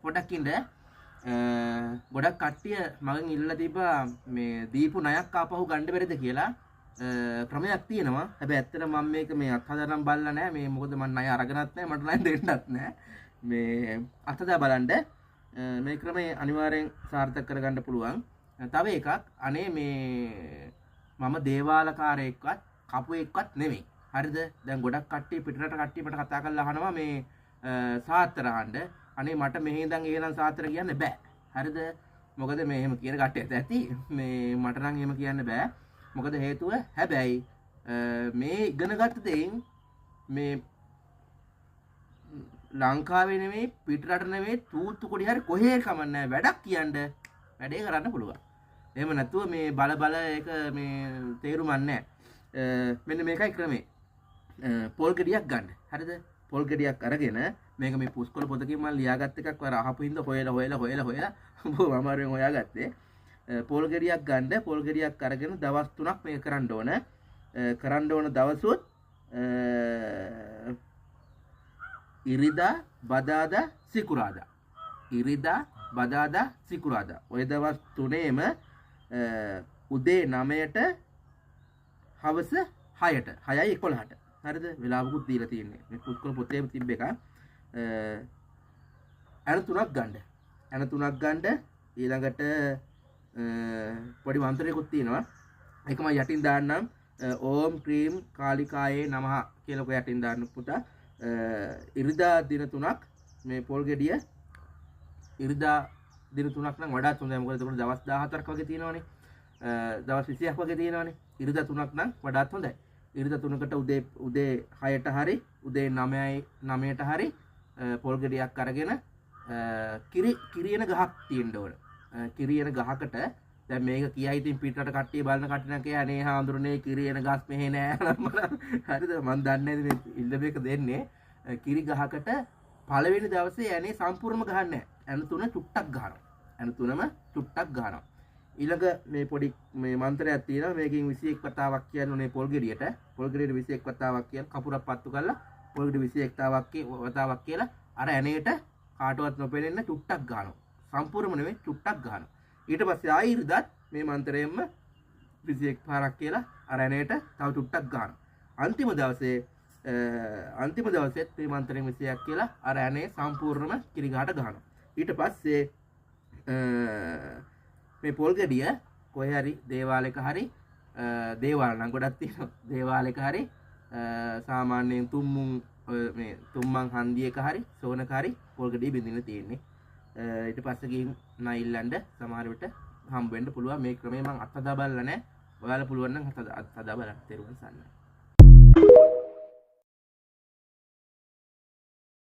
පොඩක් ඉන්න ගොඩක් කට්ටිය මගෙන් ඉල්ලලා තිබ්බා මේ දීපු ණයක් ආපහු ගන්න බැරිද කියලා. ක්‍රමයක් තියෙනවා. හැබැයි ඇත්තට මම මේක මේ අත්හදනම් බලලා නැහැ. මේ මොකද මම ණය අරගෙනත් නැහැ. මට ණය දෙන්නත් නැහැ. මේ අත්හදා බලන්න මේ ක්‍රමය අනිවාර්යෙන් සාර්ථක කරගන්න පුළුවන්. තව එකක් අනේ මේ මම දේවාලකාරයෙක්වත් කපුවෙක්වත් නෙමෙයි. හරිද? දැන් ගොඩක් කට්ටිය පිටරට කට්ටිය මට කතා කරලා අහනවා මේ සාත්‍තර අහන්න. අනේ මට මෙහෙ ඉඳන් එහෙනම් සාත්‍තර කියන්න බෑ. හරිද? මොකද මේ එහෙම කියන කට්ටියත් ඇති. මේ මට නම් එහෙම කියන්න බෑ. මොකද හේතුව හැබැයි මේ ඉගෙනගත්ත දෙයින් මේ ලංකාවේ නෙමෙයි පිටරට නෙමෙයි තූත්තු කොඩි හරි කොහේ කමන්නේ වැඩක් කියන්න වැඩේ කරන්න පුළුවන්. එහෙම නැතුව මේ බල ඒක මේ තේරුමක් නැහැ. මෙන්න මේකයි ක්‍රමේ. පොල් ගෙඩියක් ගන්න. හරිද? පොල් ගෙඩියක් අරගෙන මේක මේ පුස්කොළ පොතකින් මම ලියාගත් එකක් වර අහපු හින්දා හොයලා මම අමාරුවෙන් හොයාගත්තේ. පොල් ගෙඩියක් ගන්න. පොල් ගෙඩියක් අරගෙන දවස් 3ක් මේක කරන්න ඕන. කරන්න ඕන දවසුත් ඉරිදා බදාදා සිකුරාදා. ඉරිදා බදාදා සිකුරාදා. ඔය දවස් තුනේම උදේ 9ට හවස 6ට 6:11ට. හරිද? වෙලාවකුත් දීලා තියෙන්නේ. මේ පුස්කොළ පොතේම තිබ්බ එක. ඇන තුනක් ගන්න. ඇන තුනක් ගන්න. ඊළඟට පොඩි මන්ත්‍රයකුත් තියෙනවා. ඒක මම යටින් දාන්නම්. ඕම් ක්‍රීම් කාලිකායේ නමහ කියලා ඔය යටින් දාන්න පුතා. ඉරිදා දින 3ක් මේ පොල් ගෙඩිය ඉරිදා දින 3ක් නම් වඩාත් හොඳයි. මොකද ඒක දවස් 14ක් වගේ තියෙනවනේ. දවස් 20ක් වගේ තියෙනවනේ. ඉරිදා 3ක් නම් වඩාත් හොඳයි. ඉරිදා 3කට උදේ 6ට හරි උදේ 9ට හරි පොල් ගෙඩියක් අරගෙන කිරියන ගහක් තියෙන්න ඕන. කිරියන ගහකට දැන් මේක කියයි ඉතින් පිටරට කට්ටිය බලන කට්ටිය නම් කියයි අනේ හාඳුරනේ කිරියන ගස් මෙහෙ නෑ. හරිද? මම දන්නේ නැහැ මේ ඉල්ල මේක දෙන්නේ. කිරි ගහකට පළවෙනි දවසේ ඇනේ සම්පූර්ණම ගහන්නේ නැහැ. ඇන තුන චුට්ටක් ගහනවා. ඇන තුනම චුට්ටක් ගහනවා. ඊළඟ මේ පොඩි මේ මන්ත්‍රයක් තියෙනවා. මේකෙන් 21 වතාවක් කියන්නේ පොල් ගෙඩියට. පොල් ගෙඩියට 21 වතාවක් කියන කපුරක් පත්තු කරලා පොල් ගෙඩිය 21 වතාවක් කියලා අර ඇනේට කාටවත් නොපෙනෙන්න චුට්ටක් ගහනවා. සම්පූර්ණම නෙමෙයි චුට්ටක් ගහනවා. ඊට පස්සේ ආයෙ ඉරිදාත් මේ මන්ත්‍රයෙන්ම 21 පාරක් කියලා අර ඇනේට තව චුට්ටක් ගහනවා. අන්තිම දවසෙත් මේ මන්ත්‍රයෙන් 21ක් කියලා අර ඇනේ සම්පූර්ණම කිරිගහට ගහනවා. ඊට පස්සේ මේ පොල් ගෙඩිය කොහේ හරි දේවාලයක හරි දේවාල නම් ගොඩක් තියෙනවා. දේවාලයක හරි සාමාන්‍යයෙන් තුම්මන් හන්දියක හරි සෝනක හරි පොල් ගෙඩිය බින්දින්න තියෙන්නේ. ඊට පස්සේ ගිහින් නයිල්ලන්ඩ සමහර විට හම්බ වෙන්න පුළුවන්. මේ ක්‍රමය මම අත්හදා බලලා නැහැ. ඔයාලා පුළුවන් නම් අත්හදා බලන්න. තේරුම් ගන්න.